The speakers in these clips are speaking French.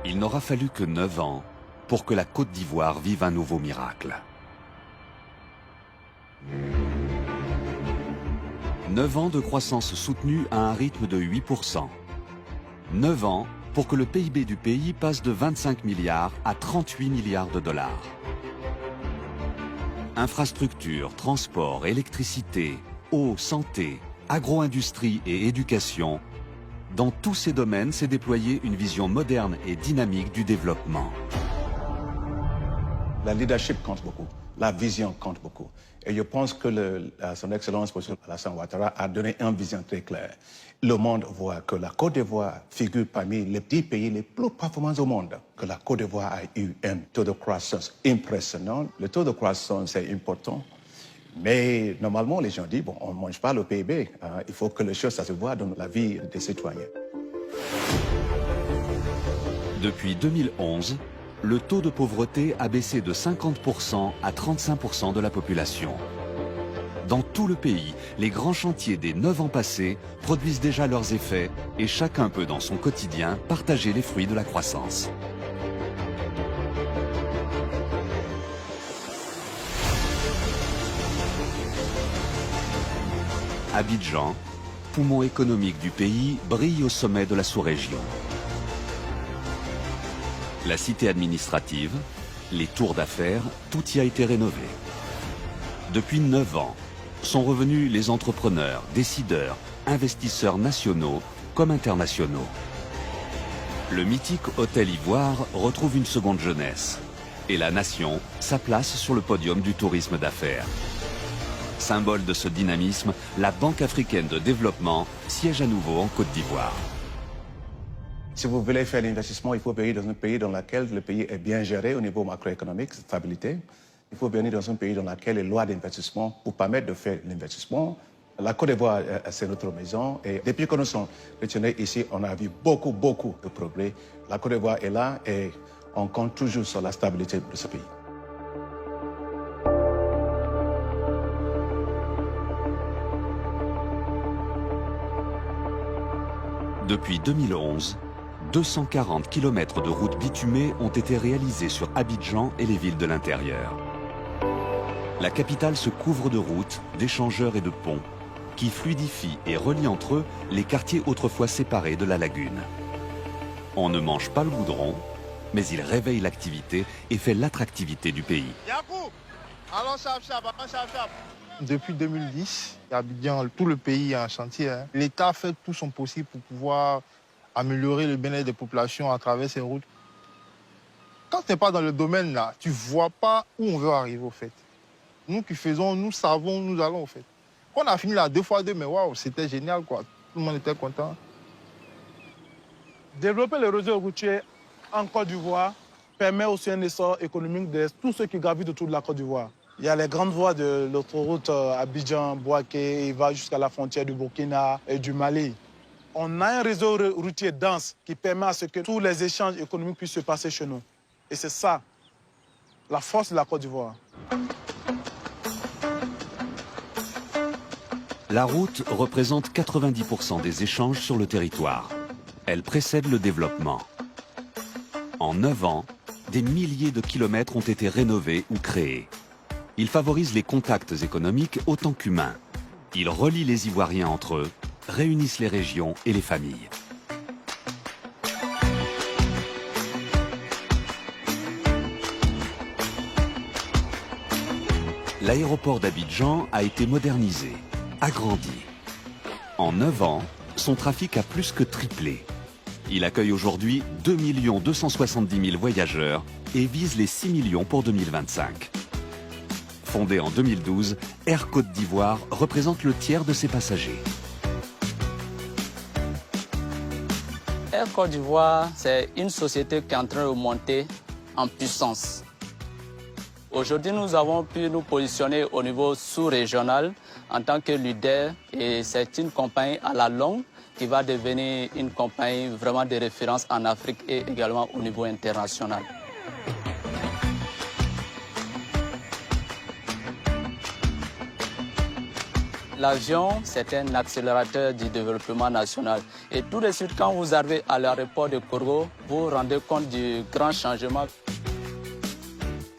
Il n'aura fallu que 9 ans pour que la Côte d'Ivoire vive un nouveau miracle. 9 ans de croissance soutenue à un rythme de 8%. 9 ans pour que le PIB du pays passe de 25 milliards à 38 milliards de dollars. Infrastructures, transports, électricité, eau, santé, agro-industrie et éducation, dans tous ces domaines s'est déployée une vision moderne et dynamique du développement. La leadership compte beaucoup, la vision compte beaucoup. Et je pense que son Excellence M. Alassane Ouattara a donné une vision très claire. Le monde voit que la Côte d'Ivoire figure parmi les 10 pays les plus performants au monde. Que la Côte d'Ivoire a eu un taux de croissance impressionnant. Le taux de croissance est important. Mais normalement, les gens disent, bon, on ne mange pas le PIB. Il faut que les choses, ça se voit dans la vie des citoyens. Depuis 2011, le taux de pauvreté a baissé de 50% à 35% de la population. Dans tout le pays, les grands chantiers des 9 ans passés produisent déjà leurs effets et chacun peut dans son quotidien partager les fruits de la croissance. Abidjan, poumon économique du pays, brille au sommet de la sous-région. La cité administrative, les tours d'affaires, tout y a été rénové. Depuis 9 ans, sont revenus les entrepreneurs, décideurs, investisseurs nationaux comme internationaux. Le mythique Hôtel Ivoire retrouve une seconde jeunesse et la nation sa place sur le podium du tourisme d'affaires. Symbole de ce dynamisme, la Banque africaine de développement siège à nouveau en Côte d'Ivoire. Si vous voulez faire l'investissement, il faut venir dans un pays dans lequel le pays est bien géré au niveau macroéconomique, stabilité. Il faut venir dans un pays dans lequel les lois d'investissement vous permettent de faire l'investissement. La Côte d'Ivoire, c'est notre maison. Et depuis que nous sommes retournés ici, on a vu beaucoup de progrès. La Côte d'Ivoire est là et on compte toujours sur la stabilité de ce pays. Depuis 2011, 240 km de routes bitumées ont été réalisées sur Abidjan et les villes de l'intérieur. La capitale se couvre de routes, d'échangeurs et de ponts qui fluidifient et relient entre eux les quartiers autrefois séparés de la lagune. On ne mange pas le goudron, mais il réveille l'activité et fait l'attractivité du pays. Depuis 2010, Abidjan, tout le pays est en chantier. L'État fait tout son possible pour pouvoir améliorer le bien-être des populations à travers ces routes. Quand tu n'es pas dans le domaine là, tu ne vois pas où on veut arriver au fait. Nous qui faisons, nous savons, nous allons au fait. Quand on a fini la 2x2, mais waouh, c'était génial quoi. Tout le monde était content. Développer le réseau routier en Côte d'Ivoire permet aussi un essor économique de tous ceux qui gravitent autour de la Côte d'Ivoire. Il y a les grandes voies de l'autoroute Abidjan-Bouaké, il va jusqu'à la frontière du Burkina et du Mali. On a un réseau routier dense qui permet à ce que tous les échanges économiques puissent se passer chez nous. Et c'est ça, la force de la Côte d'Ivoire. La route représente 90% des échanges sur le territoire. Elle précède le développement. En 9 ans, des milliers de kilomètres ont été rénovés ou créés. Il favorise les contacts économiques autant qu'humains. Il relie les Ivoiriens entre eux, réunissent les régions et les familles. L'aéroport d'Abidjan a été modernisé, agrandi. En 9 ans, son trafic a plus que triplé. Il accueille aujourd'hui 2 270 000 voyageurs et vise les 6 millions pour 2025. Fondé en 2012, Air Côte d'Ivoire représente le tiers de ses passagers. Air Côte d'Ivoire, c'est une société qui est en train de monter en puissance. Aujourd'hui, nous avons pu nous positionner au niveau sous-régional en tant que leader et c'est une compagnie à la longue qui va devenir une compagnie vraiment de référence en Afrique et également au niveau international. L'avion, c'est un accélérateur du développement national. Et tout de suite, quand vous arrivez à l'aéroport de Korgo, vous vous rendez compte du grand changement.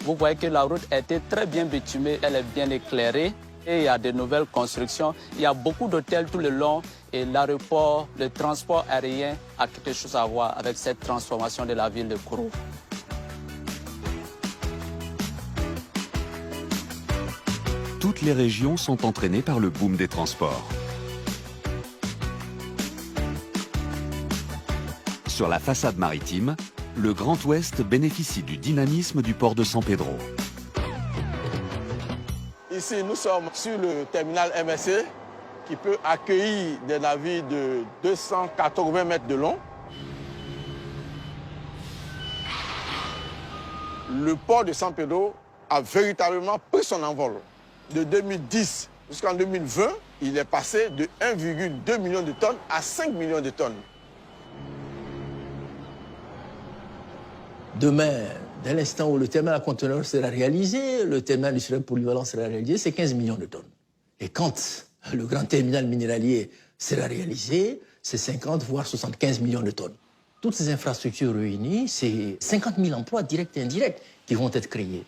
Vous voyez que la route a été très bien bitumée, elle est bien éclairée. Et il y a de nouvelles constructions. Il y a beaucoup d'hôtels tout le long. Et l'aéroport, le transport aérien a quelque chose à voir avec cette transformation de la ville de Kourou. Toutes les régions sont entraînées par le boom des transports. Sur la façade maritime, le Grand Ouest bénéficie du dynamisme du port de San Pedro. Ici, nous sommes sur le terminal MSC qui peut accueillir des navires de 280 mètres de long. Le port de San Pedro a véritablement pris son envol. De 2010 jusqu'en 2020, il est passé de 1,2 million de tonnes à 5 millions de tonnes. Demain, dès l'instant où le terminal à conteneurs sera réalisé, le terminal industriel polyvalent sera réalisé, c'est 15 millions de tonnes. Et quand le grand terminal minéralier sera réalisé, c'est 50 voire 75 millions de tonnes. Toutes ces infrastructures réunies, c'est 50 000 emplois directs et indirects qui vont être créés.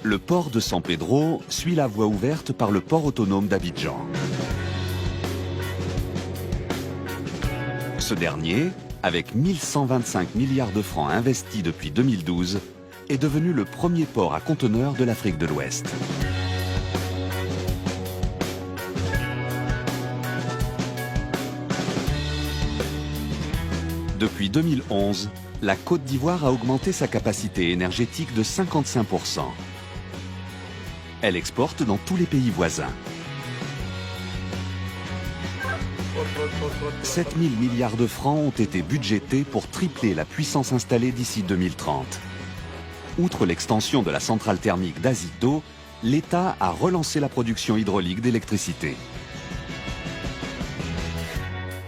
Le port de San Pedro suit la voie ouverte par le port autonome d'Abidjan. Ce dernier, avec 1125 milliards de francs investis depuis 2012, est devenu le premier port à conteneurs de l'Afrique de l'Ouest. Depuis 2011, la Côte d'Ivoire a augmenté sa capacité énergétique de 55%. Elle exporte dans tous les pays voisins. 7 000 milliards de francs ont été budgétés pour tripler la puissance installée d'ici 2030. Outre l'extension de la centrale thermique d'Azito, l'État a relancé la production hydraulique d'électricité.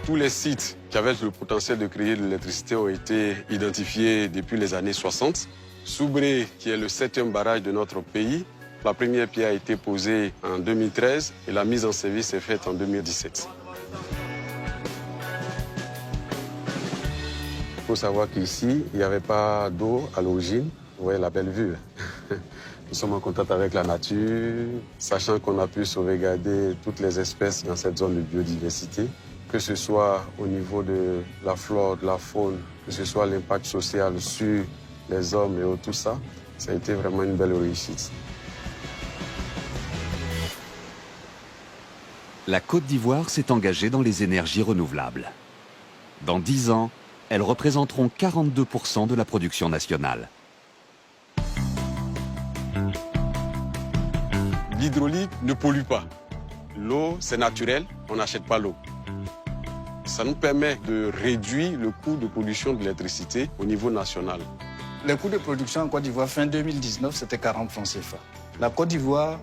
Tous les sites qui avaient le potentiel de créer de l'électricité ont été identifiés depuis les années 60. Soubré, qui est le 7e barrage de notre pays, la première pierre a été posée en 2013 et la mise en service est faite en 2017. Il faut savoir qu'ici, il n'y avait pas d'eau à l'origine. Vous voyez la belle vue. Nous sommes en contact avec la nature, sachant qu'on a pu sauvegarder toutes les espèces dans cette zone de biodiversité, que ce soit au niveau de la flore, de la faune, que ce soit l'impact social sur les hommes et tout ça. Ça a été vraiment une belle réussite. La Côte d'Ivoire s'est engagée dans les énergies renouvelables. Dans 10 ans, elles représenteront 42% de la production nationale. L'hydraulique ne pollue pas. L'eau, c'est naturel, on n'achète pas l'eau. Ça nous permet de réduire le coût de production de l'électricité au niveau national. Le coût de production en Côte d'Ivoire, fin 2019, c'était 40 francs CFA. La Côte d'Ivoire,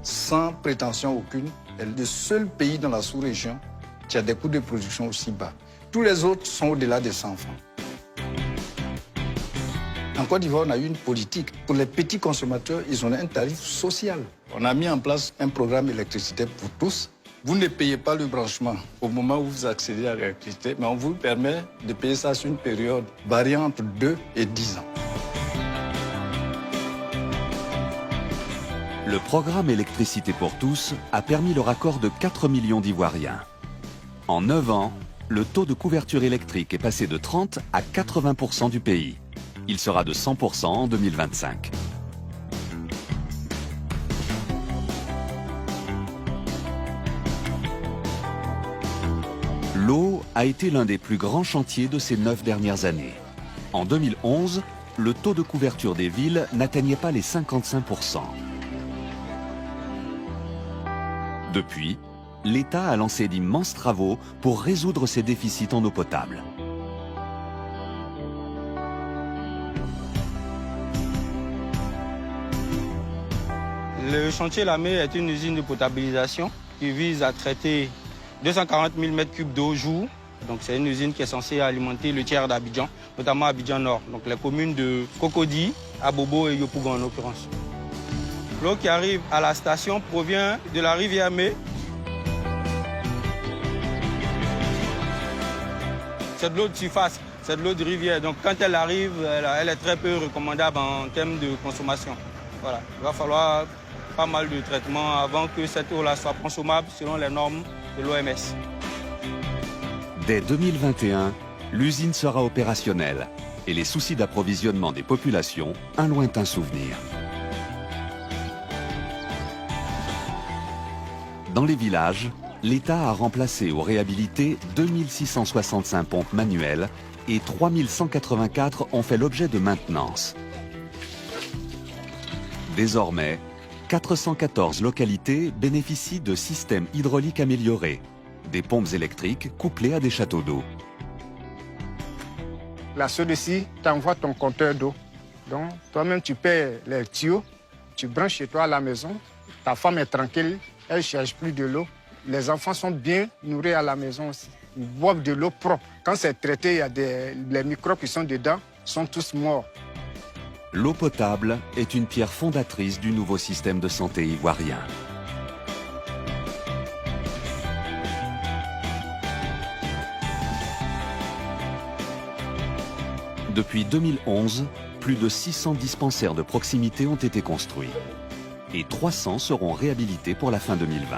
sans prétention aucune, est le seul pays dans la sous-région qui a des coûts de production aussi bas. Tous les autres sont au-delà de 100 francs. En Côte d'Ivoire, on a eu une politique. Pour les petits consommateurs, ils ont un tarif social. On a mis en place un programme d'électricité pour tous. Vous ne payez pas le branchement au moment où vous accédez à l'électricité, mais on vous permet de payer ça sur une période variant entre 2 et 10 ans. Le programme Électricité pour tous a permis le raccord de 4 millions d'Ivoiriens. En 9 ans, le taux de couverture électrique est passé de 30 à 80% du pays. Il sera de 100% en 2025. L'eau a été l'un des plus grands chantiers de ces 9 dernières années. En 2011, le taux de couverture des villes n'atteignait pas les 55%. Depuis, l'État a lancé d'immenses travaux pour résoudre ces déficits en eau potable. Le chantier Lamé est une usine de potabilisation qui vise à traiter 240 000 m3 d'eau jour. Donc c'est une usine qui est censée alimenter le tiers d'Abidjan, notamment Abidjan Nord. Donc les communes de Cocody, Abobo et Yopougon en l'occurrence. L'eau qui arrive à la station provient de la rivière Mé. C'est de l'eau de surface, c'est de l'eau de rivière. Donc quand elle arrive, elle est très peu recommandable en termes de consommation. Voilà. Il va falloir pas mal de traitements avant que cette eau-là soit consommable selon les normes de l'OMS. Dès 2021, l'usine sera opérationnelle et les soucis d'approvisionnement des populations, un lointain souvenir. Dans les villages, l'État a remplacé ou réhabilité 2665 pompes manuelles et 3184 ont fait l'objet de maintenance. Désormais, 414 localités bénéficient de systèmes hydrauliques améliorés, des pompes électriques couplées à des châteaux d'eau. La SODECI t'envoie ton compteur d'eau. Donc, toi-même, tu paies les tuyaux, tu branches chez toi à la maison, ta femme est tranquille, elle ne cherche plus de l'eau. Les enfants sont bien nourris à la maison aussi. Ils boivent de l'eau propre. Quand c'est traité, il y a les microbes qui sont dedans, sont tous morts. L'eau potable est une pierre fondatrice du nouveau système de santé ivoirien. Depuis 2011, plus de 600 dispensaires de proximité ont été construits et 300 seront réhabilités pour la fin 2020.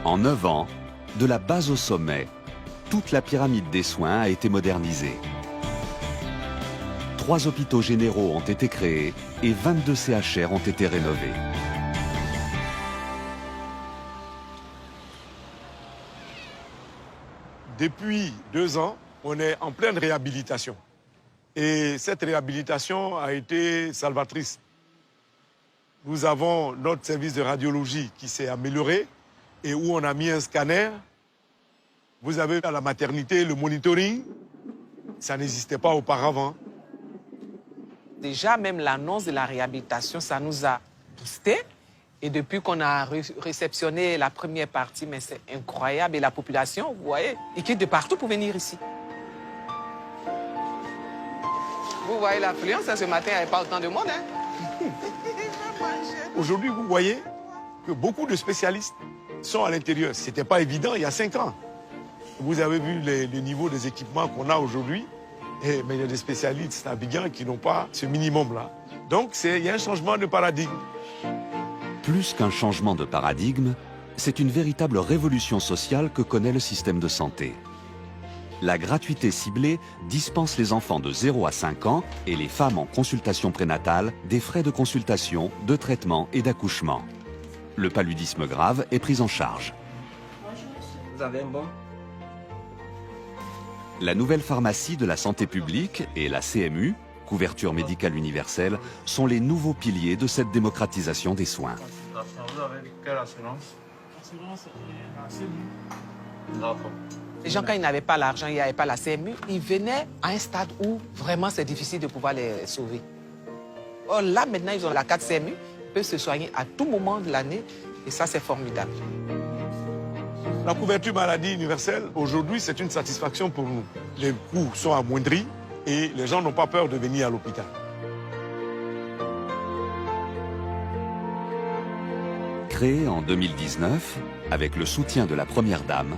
En 9 ans, de la base au sommet, toute la pyramide des soins a été modernisée. 3 hôpitaux généraux ont été créés et 22 CHR ont été rénovés. Depuis 2 ans, on est en pleine réhabilitation. Et cette réhabilitation a été salvatrice. Nous avons notre service de radiologie qui s'est amélioré et où on a mis un scanner. Vous avez à la maternité le monitoring. Ça n'existait pas auparavant. Déjà, même l'annonce de la réhabilitation, ça nous a boosté. Et depuis qu'on a réceptionné la première partie, mais c'est incroyable. Et la population, vous voyez, ils quittent de partout pour venir ici. Vous voyez l'affluence, ce matin, il n'y avait pas autant de monde. Hein? Aujourd'hui, vous voyez que beaucoup de spécialistes sont à l'intérieur. Ce n'était pas évident il y a 5 ans. Vous avez vu les niveaux des équipements qu'on a aujourd'hui. Mais il y a des spécialistes à Abidjan qui n'ont pas ce minimum-là. Donc, il y a un changement de paradigme. Plus qu'un changement de paradigme, c'est une véritable révolution sociale que connaît le système de santé. La gratuité ciblée dispense les enfants de 0 à 5 ans et les femmes en consultation prénatale des frais de consultation, de traitement et d'accouchement. Le paludisme grave est pris en charge. Vous avez un bon ? La nouvelle pharmacie de la santé publique et la CMU, couverture médicale universelle, sont les nouveaux piliers de cette démocratisation des soins. Vous avez quelle assurance ? Assurance la CMU. D'accord. Les gens, quand ils n'avaient pas l'argent, il n'y avait pas la CMU, ils venaient à un stade où vraiment c'est difficile de pouvoir les sauver. Or là, maintenant, ils ont la carte CMU, ils peuvent se soigner à tout moment de l'année et ça, c'est formidable. La couverture maladie universelle, aujourd'hui, c'est une satisfaction pour nous. Les coûts sont amoindris et les gens n'ont pas peur de venir à l'hôpital. Créé en 2019, avec le soutien de la Première Dame,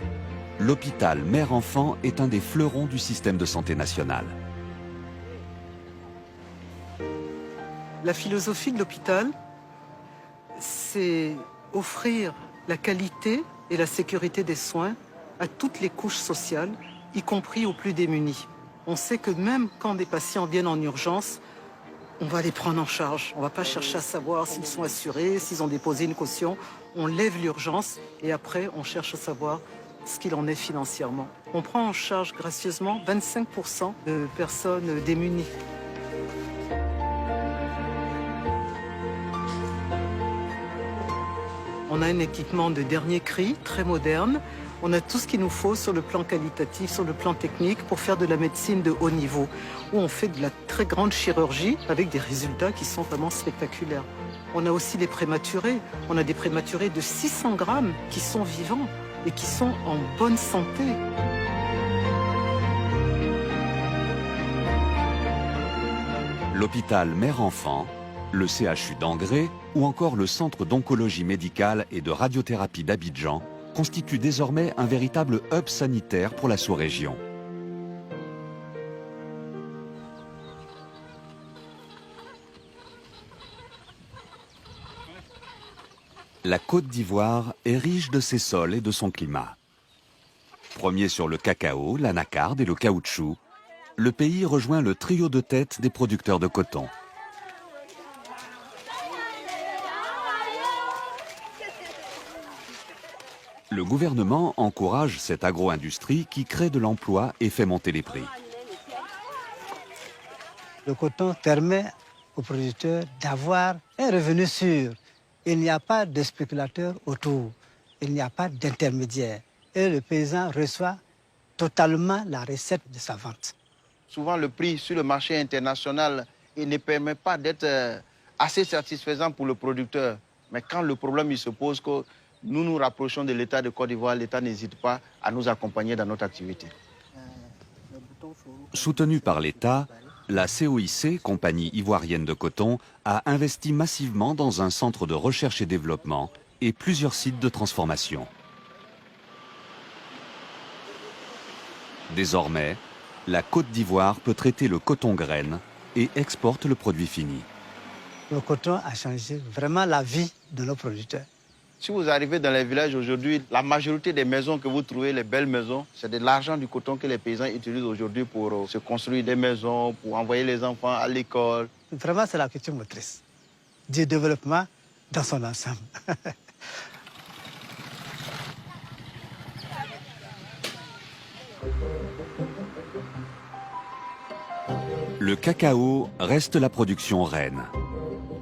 l'hôpital Mère-Enfant est un des fleurons du système de santé national. La philosophie de l'hôpital, c'est offrir la qualité et la sécurité des soins à toutes les couches sociales, y compris aux plus démunis. On sait que même quand des patients viennent en urgence, on va les prendre en charge. On ne va pas chercher à savoir s'ils sont assurés, s'ils ont déposé une caution. On lève l'urgence et après, on cherche à savoir ce qu'il en est financièrement. On prend en charge gracieusement 25% de personnes démunies. On a un équipement de dernier cri, très moderne. On a tout ce qu'il nous faut sur le plan qualitatif, sur le plan technique, pour faire de la médecine de haut niveau, où on fait de la très grande chirurgie avec des résultats qui sont vraiment spectaculaires. On a aussi les prématurés. On a des prématurés de 600 grammes qui sont vivants et qui sont en bonne santé. L'hôpital Mère-Enfant le CHU d'Angré ou encore le Centre d'oncologie médicale et de radiothérapie d'Abidjan constituent désormais un véritable hub sanitaire pour la sous-région. La Côte d'Ivoire est riche de ses sols et de son climat. Premier sur le cacao, l'anacarde et le caoutchouc, le pays rejoint le trio de tête des producteurs de coton. Le gouvernement encourage cette agro-industrie qui crée de l'emploi et fait monter les prix. Le coton permet aux producteurs d'avoir un revenu sûr. Il n'y a pas de spéculateurs autour, il n'y a pas d'intermédiaire. Et le paysan reçoit totalement la recette de sa vente. Souvent, le prix sur le marché international ne permet pas d'être assez satisfaisant pour le producteur. Mais quand le problème il se pose, que nous nous rapprochons de l'État de Côte d'Ivoire, l'État n'hésite pas à nous accompagner dans notre activité. Soutenue par l'État, la COIC, Compagnie ivoirienne de coton, a investi massivement dans un centre de recherche et développement et plusieurs sites de transformation. Désormais, la Côte d'Ivoire peut traiter le coton graine et exporte le produit fini. Le coton a changé vraiment la vie de nos producteurs. Si vous arrivez dans les villages aujourd'hui, la majorité des maisons que vous trouvez, les belles maisons, c'est de l'argent du coton que les paysans utilisent aujourd'hui pour se construire des maisons, pour envoyer les enfants à l'école. Vraiment, c'est la culture motrice du développement dans son ensemble. Le cacao reste la production reine.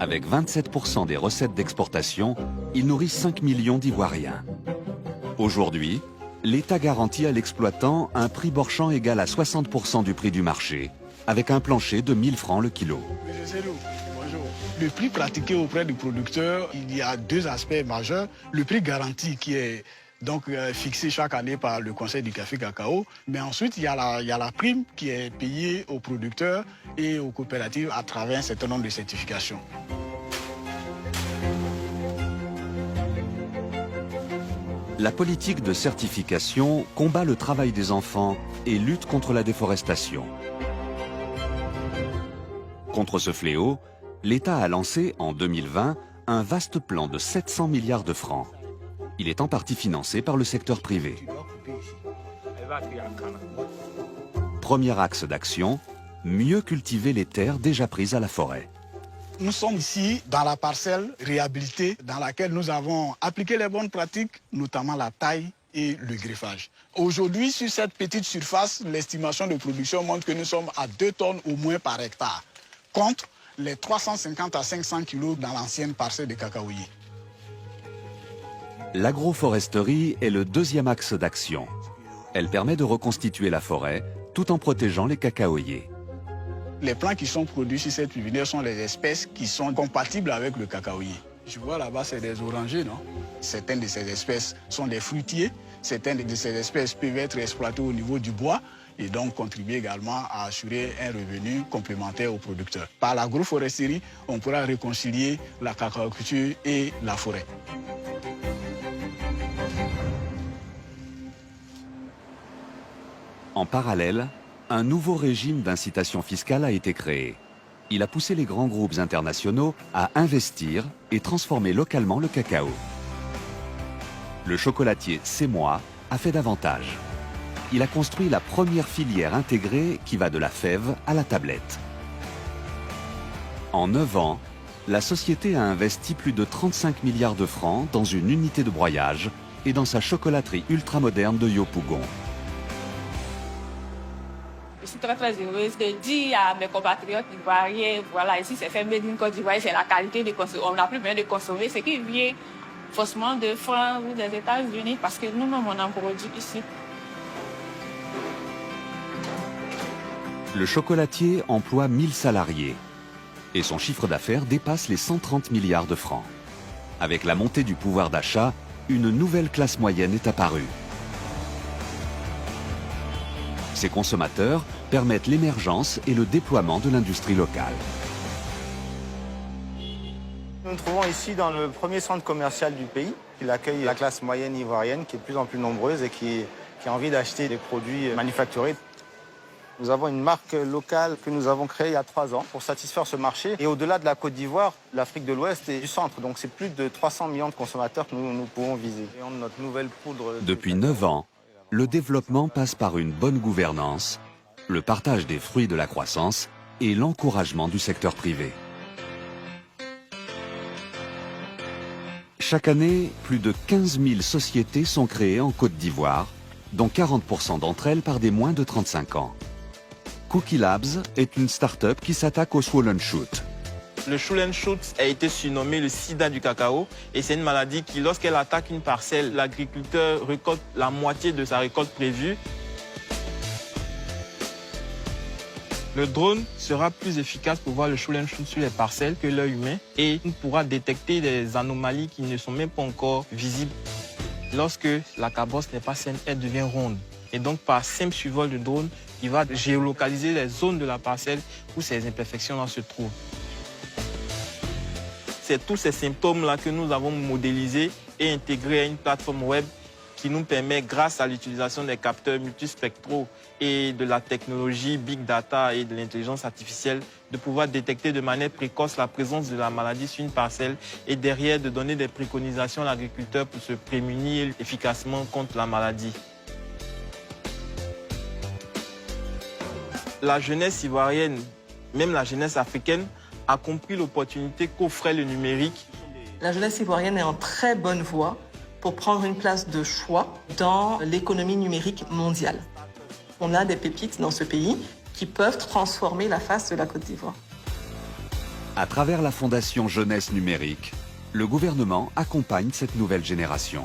Avec 27% des recettes d'exportation, il nourrit 5 millions d'Ivoiriens. Aujourd'hui, l'État garantit à l'exploitant un prix borchant égal à 60% du prix du marché, avec un plancher de 1000 francs le kilo. Bonjour. Le prix pratiqué auprès du producteur, il y a deux aspects majeurs. Le prix garanti qui est donc fixé chaque année par le Conseil du café cacao. Mais ensuite, il y a la prime qui est payée aux producteurs et aux coopératives à travers un certain nombre de certifications. La politique de certification combat le travail des enfants et lutte contre la déforestation. Contre ce fléau, l'État a lancé en 2020 un vaste plan de 700 milliards de francs. Il est en partie financé par le secteur privé. Premier axe d'action, mieux cultiver les terres déjà prises à la forêt. Nous sommes ici dans la parcelle réhabilitée dans laquelle nous avons appliqué les bonnes pratiques, notamment la taille et le greffage. Aujourd'hui, sur cette petite surface, l'estimation de production montre que nous sommes à 2 tonnes au moins par hectare, contre les 350 à 500 kilos dans l'ancienne parcelle de cacaoyer. L'agroforesterie est le deuxième axe d'action. Elle permet de reconstituer la forêt tout en protégeant les cacaoyers. Les plants qui sont produits sur cette pépinière sont les espèces qui sont compatibles avec le cacaoyer. Je vois là-bas, c'est des orangers, non? Certaines de ces espèces sont des fruitiers. Certaines de ces espèces peuvent être exploitées au niveau du bois et donc contribuer également à assurer un revenu complémentaire aux producteurs. Par l'agroforesterie, on pourra réconcilier la cacaoculture et la forêt. En parallèle, un nouveau régime d'incitation fiscale a été créé. Il a poussé les grands groupes internationaux à investir et transformer localement le cacao. Le chocolatier C'est Moi a fait davantage. Il a construit la première filière intégrée qui va de la fève à la tablette. En 9 ans, la société a investi plus de 35 milliards de francs dans une unité de broyage et dans sa chocolaterie ultramoderne de Yopougon. Je suis très heureuse de dire à mes compatriotes ivoiriens, voilà, ici c'est fait Made in Côte d'Ivoire, c'est la qualité de consommer. On n'a plus besoin de consommer ce qui vient forcément de France ou des États-Unis parce que nous-mêmes on en produit ici. Le chocolatier emploie 1000 salariés et son chiffre d'affaires dépasse les 130 milliards de francs. Avec la montée du pouvoir d'achat, une nouvelle classe moyenne est apparue. Ces consommateurs permettent l'émergence et le déploiement de l'industrie locale. Nous nous trouvons ici dans le premier centre commercial du pays. Il accueille la classe moyenne ivoirienne qui est de plus en plus nombreuse et qui a envie d'acheter des produits manufacturés. Nous avons une marque locale que nous avons créée il y a 3 ans pour satisfaire ce marché. Et au-delà de la Côte d'Ivoire, l'Afrique de l'Ouest et du centre. Donc c'est plus de 300 millions de consommateurs que nous pouvons viser. Et on a notre nouvelle poudre. Depuis 9 ans, le développement passe par une bonne gouvernance, le partage des fruits de la croissance et l'encouragement du secteur privé. Chaque année, plus de 15 000 sociétés sont créées en Côte d'Ivoire, dont 40% d'entre elles par des moins de 35 ans. Cookie Labs est une start-up qui s'attaque au swollen shoot. Le swollen shoot a été surnommé le sida du cacao et c'est une maladie qui, lorsqu'elle attaque une parcelle, l'agriculteur récolte la moitié de sa récolte prévue. Le drone sera plus efficace pour voir le swollen shoot sur les parcelles que l'œil humain et il pourra détecter des anomalies qui ne sont même pas encore visibles. Lorsque la cabosse n'est pas saine, elle devient ronde. Et donc, par simple survol de drone, il va géolocaliser les zones de la parcelle où ces imperfections-là se trouvent. C'est tous ces symptômes-là que nous avons modélisés et intégrés à une plateforme web qui nous permet, grâce à l'utilisation des capteurs multispectraux et de la technologie Big Data et de l'intelligence artificielle, de pouvoir détecter de manière précoce la présence de la maladie sur une parcelle et derrière de donner des préconisations à l'agriculteur pour se prémunir efficacement contre la maladie. La jeunesse ivoirienne, même la jeunesse africaine, a compris l'opportunité qu'offrait le numérique. La jeunesse ivoirienne est en très bonne voie pour prendre une place de choix dans l'économie numérique mondiale. On a des pépites dans ce pays qui peuvent transformer la face de la Côte d'Ivoire. À travers la Fondation Jeunesse Numérique, le gouvernement accompagne cette nouvelle génération.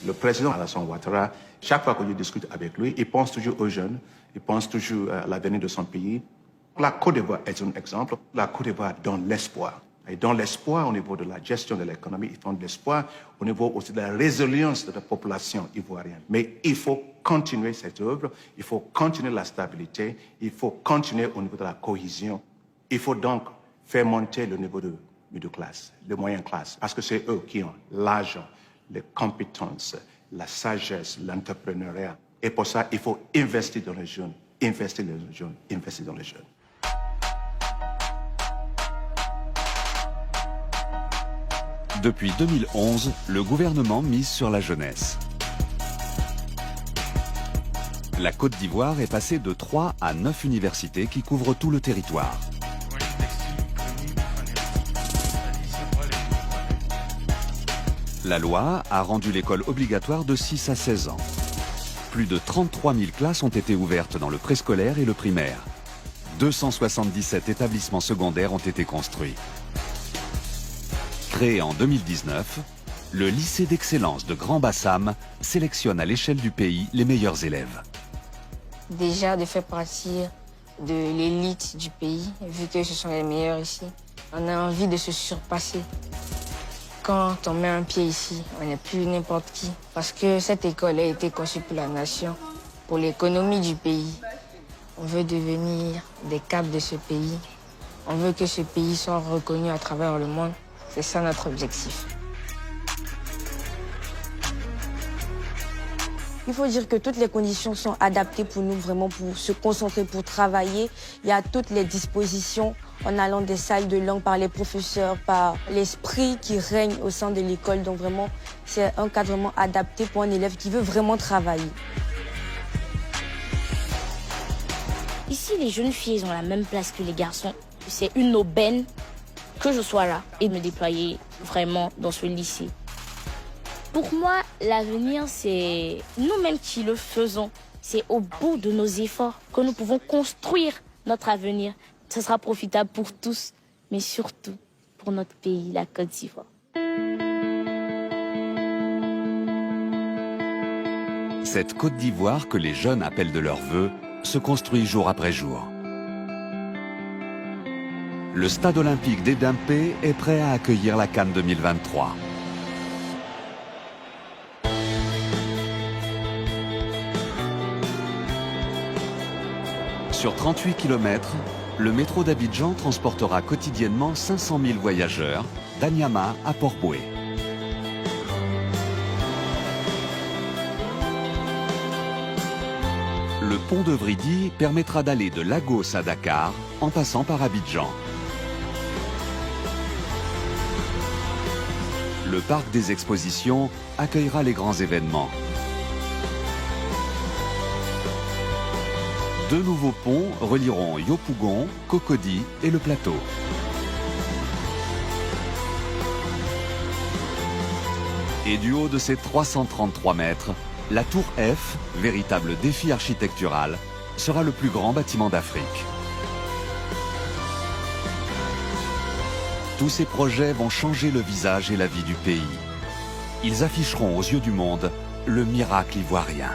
Le président Alassane Ouattara, chaque fois que je discute avec lui, il pense toujours aux jeunes, il pense toujours à l'avenir de son pays. La Côte d'Ivoire est un exemple. La Côte d'Ivoire donne l'espoir. Et dans l'espoir au niveau de la gestion de l'économie, ils font de l'espoir au niveau aussi de la résilience de la population ivoirienne. Mais il faut continuer cette œuvre, il faut continuer la stabilité, il faut continuer au niveau de la cohésion. Il faut donc faire monter le niveau de middle class, de moyenne classe, parce que c'est eux qui ont l'argent, les compétences, la sagesse, l'entrepreneuriat. Et pour ça, il faut investir dans les jeunes, investir dans les jeunes, investir dans les jeunes. Depuis 2011, le gouvernement mise sur la jeunesse. La Côte d'Ivoire est passée de 3 à 9 universités qui couvrent tout le territoire. La loi a rendu l'école obligatoire de 6 à 16 ans. Plus de 33 000 classes ont été ouvertes dans le préscolaire et le primaire. 277 établissements secondaires ont été construits. Créé en 2019, le lycée d'excellence de Grand Bassam sélectionne à l'échelle du pays les meilleurs élèves. Déjà de faire partie de l'élite du pays, vu que ce sont les meilleurs ici, on a envie de se surpasser. Quand on met un pied ici, on n'est plus n'importe qui. Parce que cette école a été conçue pour la nation, pour l'économie du pays. On veut devenir des caps de ce pays. On veut que ce pays soit reconnu à travers le monde. C'est ça notre objectif. Il faut dire que toutes les conditions sont adaptées pour nous, vraiment pour se concentrer, pour travailler. Il y a toutes les dispositions en allant des salles de langue par les professeurs, par l'esprit qui règne au sein de l'école. Donc vraiment, c'est un cadre vraiment adapté pour un élève qui veut vraiment travailler. Ici, les jeunes filles ont la même place que les garçons. C'est une aubaine que je sois là et me déployer vraiment dans ce lycée. Pour moi, l'avenir, c'est nous-mêmes qui le faisons. C'est au bout de nos efforts que nous pouvons construire notre avenir. Ce sera profitable pour tous, mais surtout pour notre pays, la Côte d'Ivoire. Cette Côte d'Ivoire que les jeunes appellent de leur vœu se construit jour après jour. Le stade olympique d'Edimpé est prêt à accueillir la CAN 2023. Sur 38 km, le métro d'Abidjan transportera quotidiennement 500 000 voyageurs d'Anyama à Port-Boué. Le pont de Vridi permettra d'aller de Lagos à Dakar en passant par Abidjan. Le parc des expositions accueillera les grands événements. 2 nouveaux ponts relieront Yopougon, Cocody et le plateau. Et du haut de ses 333 mètres, la tour F, véritable défi architectural, sera le plus grand bâtiment d'Afrique. Tous ces projets vont changer le visage et la vie du pays. Ils afficheront aux yeux du monde le miracle ivoirien.